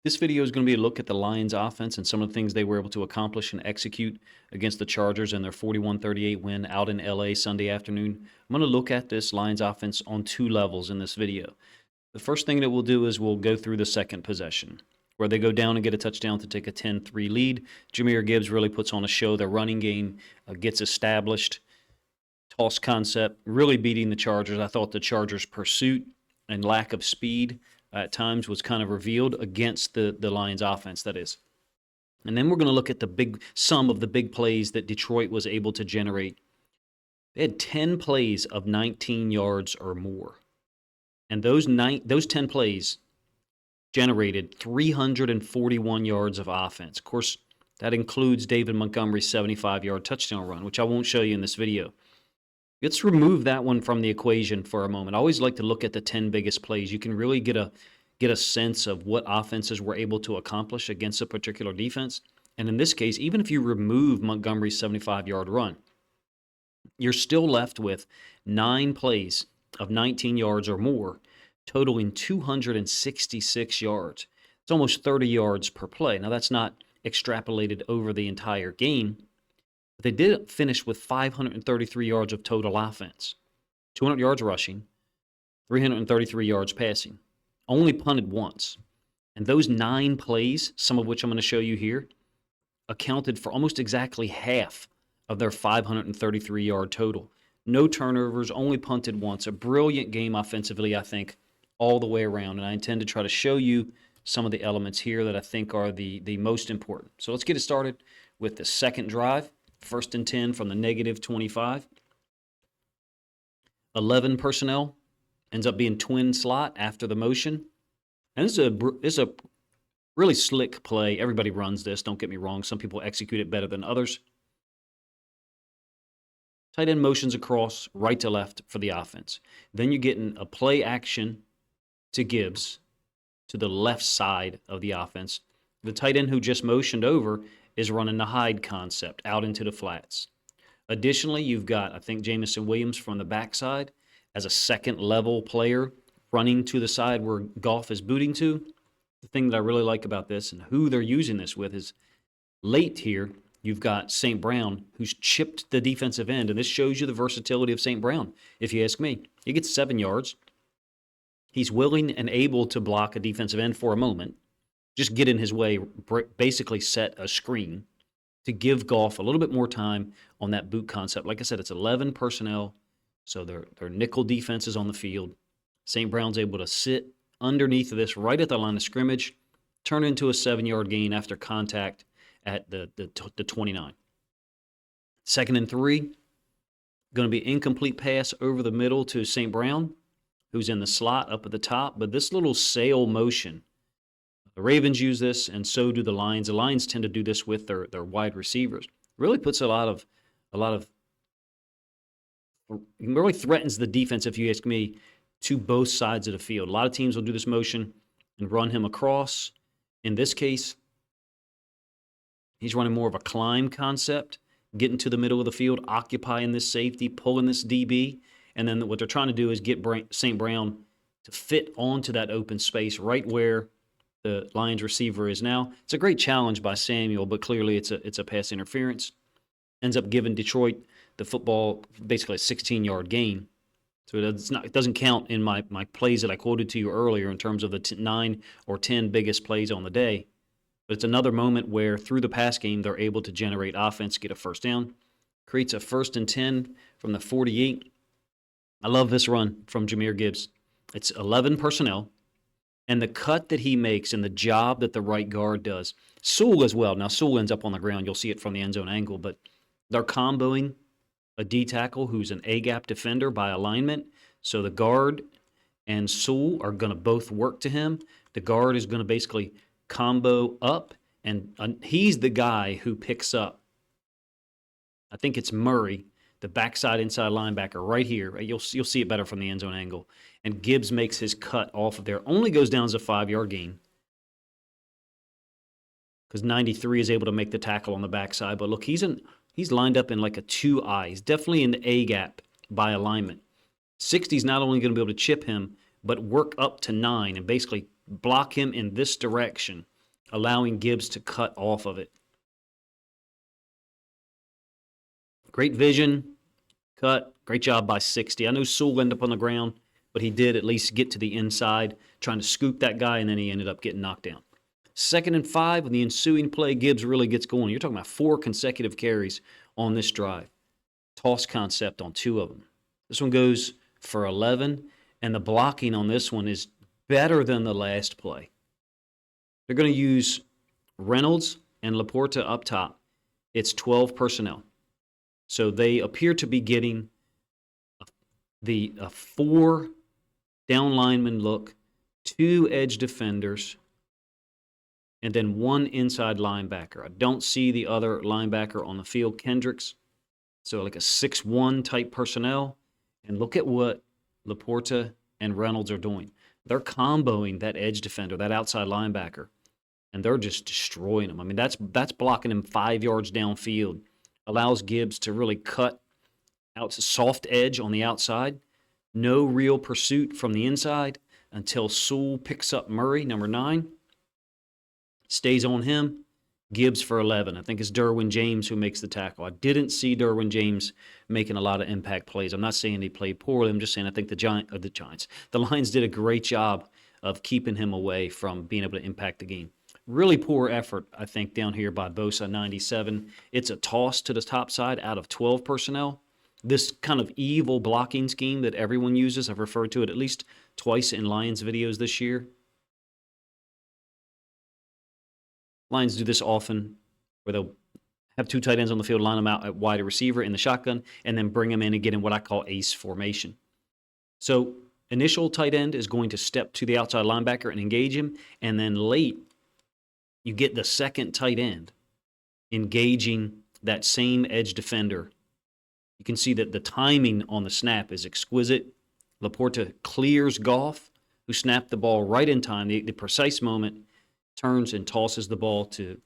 This video is going to be a look at the Lions offense and some of the things they were able to accomplish and execute against the Chargers in their 41-38 win out in LA Sunday afternoon. I'm going to look at this Lions offense on two levels in this video. The first thing that we'll do is we'll go through the second possession, where they go down and get a touchdown to take a 10-3 lead. Jahmyr Gibbs really puts on a show. Their running game gets established. Toss concept, really beating the Chargers. I thought the Chargers' pursuit and lack of speed at times was kind of revealed against the Lions offense, that is. And then we're going to look at some of the big plays that Detroit was able to generate. They had 10 plays of 19 yards or more. And those 10 plays generated 341 yards of offense. Of course, that includes David Montgomery's 75-yard touchdown run, which I won't show you in this video. Let's remove that one from the equation for a moment. I always like to look at the 10 biggest plays. You can really get a sense of what offenses were able to accomplish against a particular defense. And in this case, even if you remove Montgomery's 75-yard run, you're still left with 9 plays of 19 yards or more, totaling 266 yards. It's almost 30 yards per play. Now, that's not extrapolated over the entire game. But they did finish with 533 yards of total offense, 200 yards rushing, 333 yards passing. Only punted once. And those 9 plays, some of which I'm going to show you here, accounted for almost exactly half of their 533-yard total. No turnovers, only punted once. A brilliant game offensively, I think, all the way around. And I intend to try to show you some of the elements here that I think are the most important. So let's get it started with the second drive. 1st and 10 from the -25. 11 personnel. Ends up being twin slot after the motion. And it's a really slick play. Everybody runs this, don't get me wrong. Some people execute it better than others. Tight end motions across right to left for the offense. Then you're getting a play action to Gibbs to the left side of the offense. The tight end who just motioned over is running the hide concept out into the flats. Additionally, you've got, I think, Jamison Williams from the backside as a second-level player running to the side where Goff is booting to. The thing that I really like about this and who they're using this with is late here, you've got St. Brown, who's chipped the defensive end, and this shows you the versatility of St. Brown, if you ask me. He gets 7 yards. He's willing and able to block a defensive end for a moment, just get in his way, basically set a screen to give Goff a little bit more time on that boot concept. Like I said, it's 11 personnel, so they're nickel defenses on the field. St. Brown's able to sit underneath of this right at the line of scrimmage, turn into a 7-yard gain after contact at the 29. 2nd and 3, going to be incomplete pass over the middle to St. Brown, who's in the slot up at the top. But this little sail motion, the Ravens use this, and so do the Lions. The Lions tend to do this with their wide receivers. Really puts a lot of really threatens the defense, if you ask me, to both sides of the field. A lot of teams will do this motion and run him across. In this case, he's running more of a climb concept, getting to the middle of the field, occupying this safety, pulling this DB, and then what they're trying to do is get St. Brown to fit onto that open space right where the Lions receiver is now. It's a great challenge by Samuel, but clearly it's a pass interference. Ends up giving Detroit the football, basically a 16-yard gain. So it doesn't count in my plays that I quoted to you earlier in terms of the 9 or 10 biggest plays on the day. But it's another moment where through the pass game they're able to generate offense, get a first down. Creates a 1st and 10 from the 48. I love this run from Jahmyr Gibbs. It's 11 personnel. And the cut that he makes and the job that the right guard does. Sewell as well. Now, Sewell ends up on the ground. You'll see it from the end zone angle. But they're comboing a D-tackle who's an A-gap defender by alignment. So the guard and Sewell are going to both work to him. The guard is going to basically combo up. And he's the guy who picks up, I think it's Murray, the backside inside linebacker right here. You'll see it better from the end zone angle. And Gibbs makes his cut off of there. Only goes down as a 5-yard gain because 93 is able to make the tackle on the backside. But look, he's lined up in like a 2-eye. He's definitely in the A-gap by alignment. 60's not only going to be able to chip him, but work up to 9 and basically block him in this direction allowing Gibbs to cut off of it. Great vision, cut, great job by 60. I know Sewell ended up on the ground, but he did at least get to the inside, trying to scoop that guy, and then he ended up getting knocked down. 2nd and 5, in the ensuing play, Gibbs really gets going. You're talking about 4 consecutive carries on this drive. Toss concept on 2 of them. This one goes for 11, and the blocking on this one is better than the last play. They're going to use Reynolds and Laporta up top. It's 12 personnel. So they appear to be getting a 4 down lineman look, 2 edge defenders, and then 1 inside linebacker. I don't see the other linebacker on the field, Kendricks. So like a 6-1 type personnel. And look at what Laporta and Reynolds are doing. They're comboing that edge defender, that outside linebacker, and they're just destroying him. I mean, that's blocking him 5 yards downfield. Allows Gibbs to really cut out to soft edge on the outside. No real pursuit from the inside until Sewell picks up Murray, number 9. Stays on him. Gibbs for 11. I think it's Derwin James who makes the tackle. I didn't see Derwin James making a lot of impact plays. I'm not saying he played poorly. I'm just saying I think the Lions did a great job of keeping him away from being able to impact the game. Really poor effort, I think, down here by Bosa, 97. It's a toss to the top side out of 12 personnel. This kind of evil blocking scheme that everyone uses, I've referred to it at least twice in Lions videos this year. Lions do this often, where they'll have 2 tight ends on the field, line them out at wide receiver in the shotgun, and then bring them in and get in what I call ace formation. So initial tight end is going to step to the outside linebacker and engage him, and then late you get the second tight end engaging that same edge defender. You can see that the timing on the snap is exquisite. Laporta clears Goff, who snapped the ball right in time, the precise moment, turns and tosses the ball to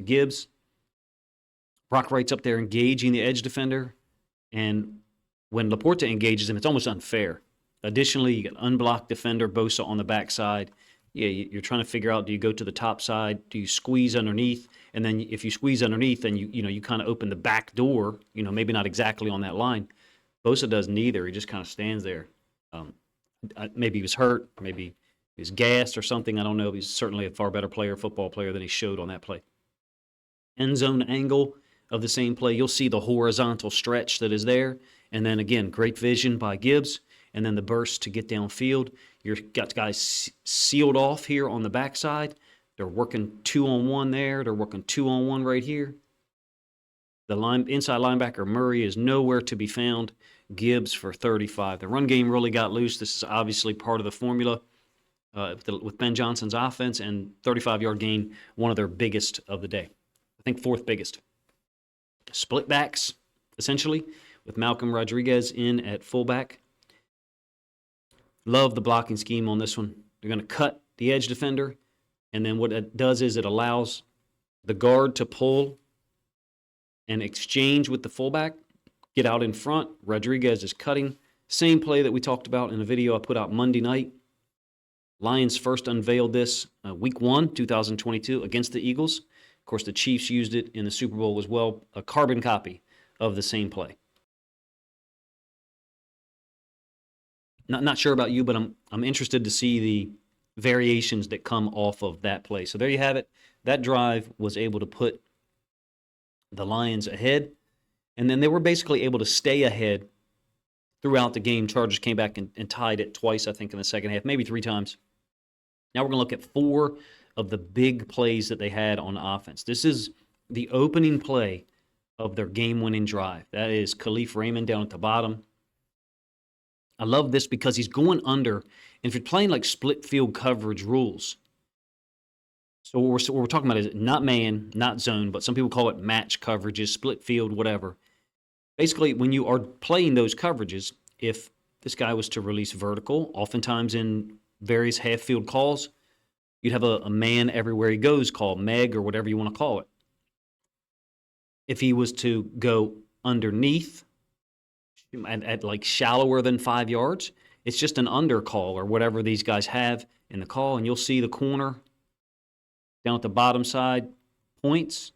Gibbs. Brock Wright's up there engaging the edge defender, and when Laporta engages him, it's almost unfair. Additionally, you got unblocked defender Bosa on the backside. Yeah, you're trying to figure out, do you go to the top side? Do you squeeze underneath? And then if you squeeze underneath, then you kind of open the back door, maybe not exactly on that line. Bosa does neither. He just kind of stands there. Maybe he was hurt. Maybe he was gassed or something. I don't know. He's certainly a far better football player than he showed on that play. End zone angle of the same play. You'll see the horizontal stretch that is there. And then again, great vision by Gibbs. And then the burst to get downfield. You've got guys sealed off here on the backside. They're working 2-on-1 there. They're working 2-on-1 right here. The inside linebacker Murray is nowhere to be found. Gibbs for 35. The run game really got loose. This is obviously part of the formula with Ben Johnson's offense, and 35-yard gain, one of their biggest of the day. I think 4th biggest. Split backs, essentially, with Malcolm Rodriguez in at fullback. Love the blocking scheme on this one. They're going to cut the edge defender, and then what it does is it allows the guard to pull and exchange with the fullback, get out in front. Rodriguez is cutting. Same play that we talked about in a video I put out Monday night. Lions first unveiled this week 1, 2022, against the Eagles. Of course, the Chiefs used it in the Super Bowl as well, a carbon copy of the same play. Not sure about you, but I'm interested to see the variations that come off of that play. So there you have it. That drive was able to put the Lions ahead, and then they were basically able to stay ahead throughout the game. Chargers came back and tied it twice, I think, in the second half, maybe 3 times. Now we're going to look at 4 of the big plays that they had on offense. This is the opening play of their game-winning drive. That is Khalif Raymond down at the bottom. I love this because he's going under, and if you're playing like split field coverage rules, so what we're talking about is not man, not zone, but some people call it match coverages, split field, whatever. Basically, when you are playing those coverages, if this guy was to release vertical, oftentimes in various half-field calls, you'd have a man everywhere he goes call, Meg or whatever you want to call it. If he was to go underneath at like shallower than 5 yards, it's just an under call or whatever these guys have in the call, and you'll see the corner Down at the bottom side, points.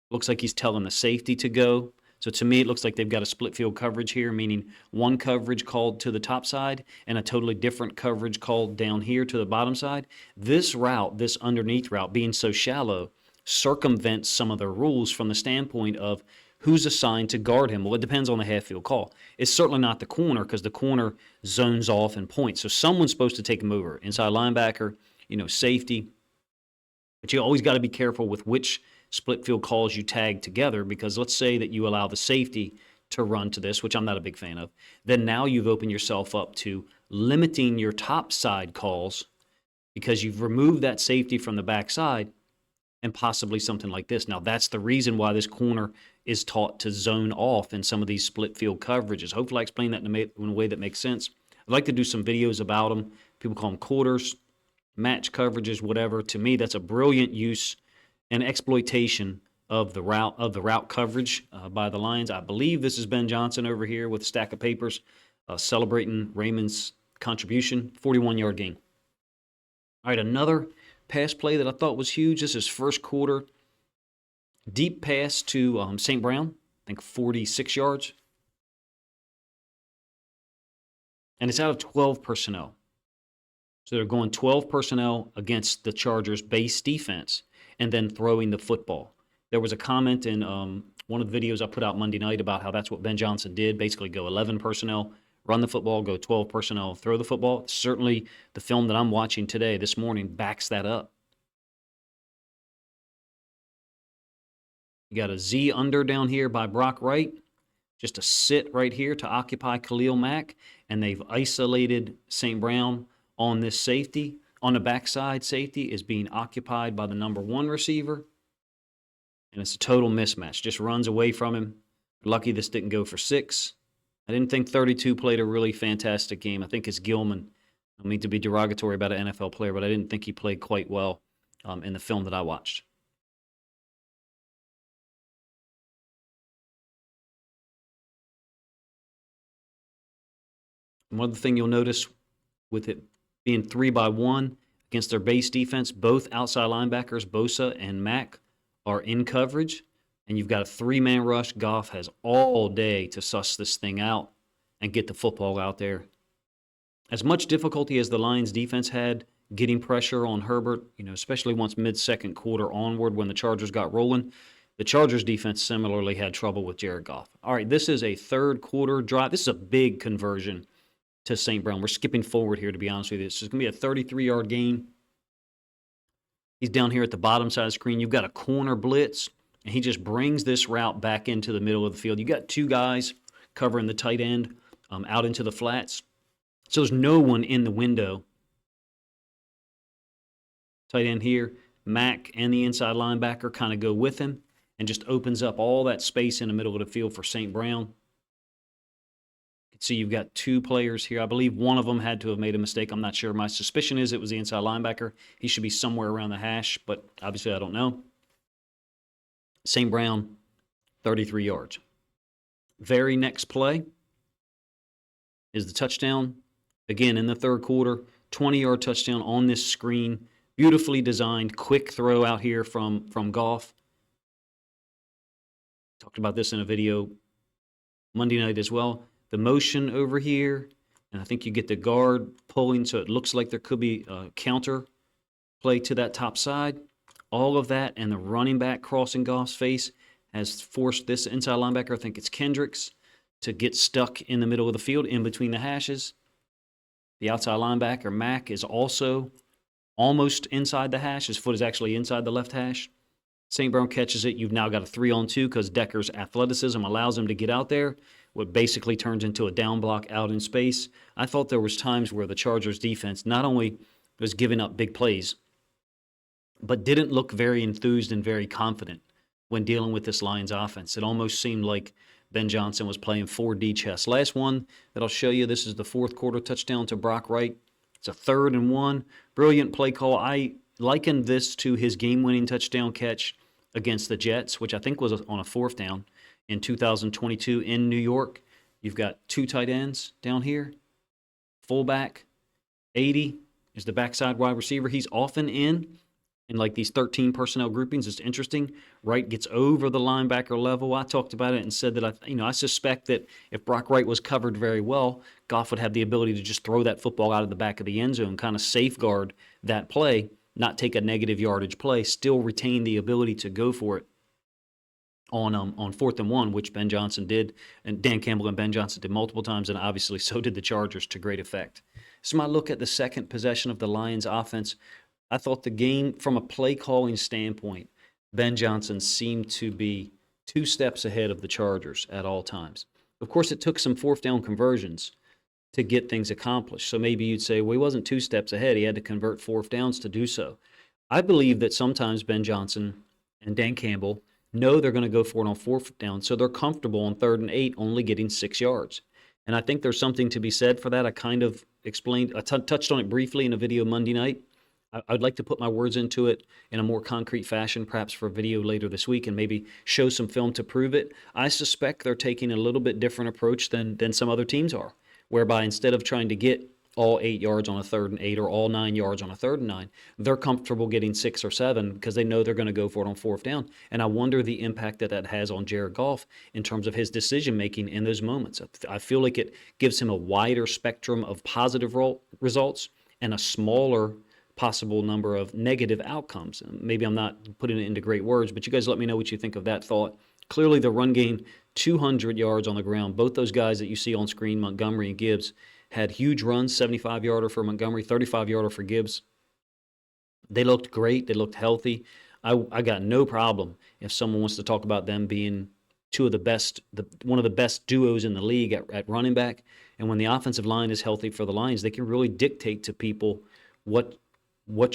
Looks like he's telling the safety to go. So to me, it looks like they've got a split field coverage here, meaning one coverage called to the top side and a totally different coverage called down here to the bottom side. This route, this underneath route, being so shallow, circumvents some of the rules from the standpoint of who's assigned to guard him. Well, it depends on the half field call. It's certainly not the corner because the corner zones off and points. So someone's supposed to take him over. Inside linebacker, safety. But you always got to be careful with which split field calls you tag together, because let's say that you allow the safety to run to this, which I'm not a big fan of, then now you've opened yourself up to limiting your top side calls because you've removed that safety from the backside and possibly something like this. Now, that's the reason why this corner is taught to zone off in some of these split field coverages. Hopefully I explain that in a way that makes sense. I'd like to do some videos about them. People call them quarters, match coverages, whatever. To me, that's a brilliant use and exploitation of the route coverage by the Lions. I believe this is Ben Johnson over here with a stack of papers celebrating Raymond's contribution, 41-yard gain. All right, another pass play that I thought was huge. This is first quarter. Deep pass to St. Brown, I think 46 yards. And it's out of 12 personnel. So they're going 12 personnel against the Chargers' base defense and then throwing the football. There was a comment in one of the videos I put out Monday night about how that's what Ben Johnson did, basically go 11 personnel, run the football, go 12 personnel, throw the football. Certainly the film that I'm watching today, this morning, backs that up. You got a Z under down here by Brock Wright, just a sit right here to occupy Khalil Mack, and they've isolated St. Brown on this safety. On the backside, safety is being occupied by the number 1 receiver, and it's a total mismatch. Just runs away from him. Lucky this didn't go for 6. I didn't think 32 played a really fantastic game. I think it's Gilman. I don't mean to be derogatory about an NFL player, but I didn't think he played quite well in the film that I watched. And one other thing you'll notice with it being 3-by-1 against their base defense, both outside linebackers, Bosa and Mack, are in coverage, and you've got a 3-man rush. Goff has all day to suss this thing out and get the football out there. As much difficulty as the Lions defense had getting pressure on Herbert, especially once mid-second quarter onward when the Chargers got rolling, the Chargers defense similarly had trouble with Jared Goff. All right, this is a third quarter drive. This is a big conversion to St. Brown. We're skipping forward here, to be honest with you. It's going to be a 33-yard gain. He's down here at the bottom side of the screen. You've got a corner blitz, and he just brings this route back into the middle of the field. You got 2 guys covering the tight end out into the flats. So there's no one in the window. Tight end here. Mack and the inside linebacker kind of go with him and just opens up all that space in the middle of the field for St. Brown. See, you've got 2 players here. I believe one of them had to have made a mistake. I'm not sure. My suspicion is it was the inside linebacker. He should be somewhere around the hash, but obviously I don't know. St. Brown, 33 yards. Very next play is the touchdown. Again, in the third quarter, 20-yard touchdown on this screen. Beautifully designed, quick throw out here from Goff. Talked about this in a video Monday night as well. The motion over here, and I think you get the guard pulling, so it looks like there could be a counter play to that top side. All of that and the running back crossing Goff's face has forced this inside linebacker, I think it's Kendricks, to get stuck in the middle of the field in between the hashes. The outside linebacker, Mack, is also almost inside the hash. His foot is actually inside the left hash. St. Brown catches it. You've now got a 3-on-2 because Decker's athleticism allows him to get out there. What basically turns into a down block out in space. I thought there was times where the Chargers defense not only was giving up big plays, but didn't look very enthused and very confident when dealing with this Lions offense. It almost seemed like Ben Johnson was playing 4D chess. Last one that I'll show you, this is the fourth quarter touchdown to Brock Wright. It's a 3rd and 1. Brilliant play call. I likened this to his game-winning touchdown catch against the Jets, which I think was on a 4th down in 2022 in New York. You've got 2 tight ends down here. Fullback, 80 is the backside wide receiver. He's often in in like these 13 personnel groupings. It's interesting. Wright gets over the linebacker level. I talked about it and said that I suspect that if Brock Wright was covered very well, Goff would have the ability to just throw that football out of the back of the end zone, kind of safeguard that play, not take a negative yardage play, still retain the ability to go for it on 4th and 1, which Ben Johnson did, and Dan Campbell and Ben Johnson did multiple times, and obviously so did the Chargers to great effect. So my look at the second possession of the Lions offense, I thought the game from a play calling standpoint, Ben Johnson seemed to be 2 steps ahead of the Chargers at all times. Of course, it took some 4th down conversions to get things accomplished. So maybe you'd say, well, he wasn't 2 steps ahead. He had to convert 4th downs to do so. I believe that sometimes Ben Johnson and Dan Campbell know they're going to go for it on 4th down, so they're comfortable on 3rd and 8 only getting 6 yards. And I think there's something to be said for that. I kind of touched on it briefly in a video Monday night. I'd like to put my words into it in a more concrete fashion, perhaps for a video later this week, and maybe show some film to prove it. I suspect they're taking a little bit different approach than some other teams are, whereby instead of trying to get all 8 yards on a 3rd and 8 or all 9 yards on a 3rd and 9, they're comfortable getting 6 or 7 because they know they're going to go for it on 4th down. And I wonder the impact that has on Jared Goff in terms of his decision making in those moments. I feel like it gives him a wider spectrum of positive results and a smaller possible number of negative outcomes. Maybe I'm not putting it into great words, but you guys let me know what you think of that thought. Clearly, the run game, 200 yards on the ground. Both those guys that you see on screen, Montgomery and Gibbs, had huge runs, 75-yarder for Montgomery, 35-yarder for Gibbs. They looked great. They looked healthy. I got no problem if someone wants to talk about them being one of the best duos in the league at running back. And when the offensive line is healthy for the Lions, they can really dictate to people what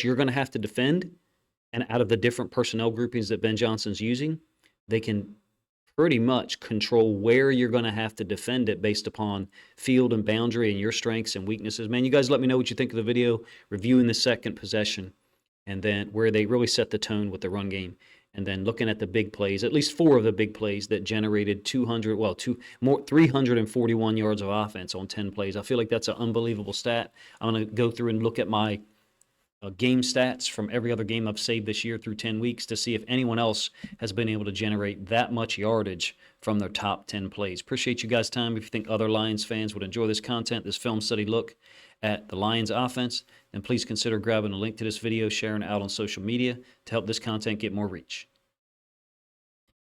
you're going to have to defend. And out of the different personnel groupings that Ben Johnson's using, they can pretty much control where you're going to have to defend it based upon field and boundary and your strengths and weaknesses. Man, you guys let me know what you think of the video, reviewing the second possession, and then where they really set the tone with the run game. And then looking at the big plays, at least 4 of the big plays that generated 341 yards of offense on 10 plays. I feel like that's an unbelievable stat. I'm going to go through and look at my game stats from every other game I've saved this year through 10 weeks to see if anyone else has been able to generate that much yardage from their top 10 plays. Appreciate you guys' time. If you think other Lions fans would enjoy this content, this film study look at the Lions offense, then please consider grabbing a link to this video, sharing it out on social media to help this content get more reach.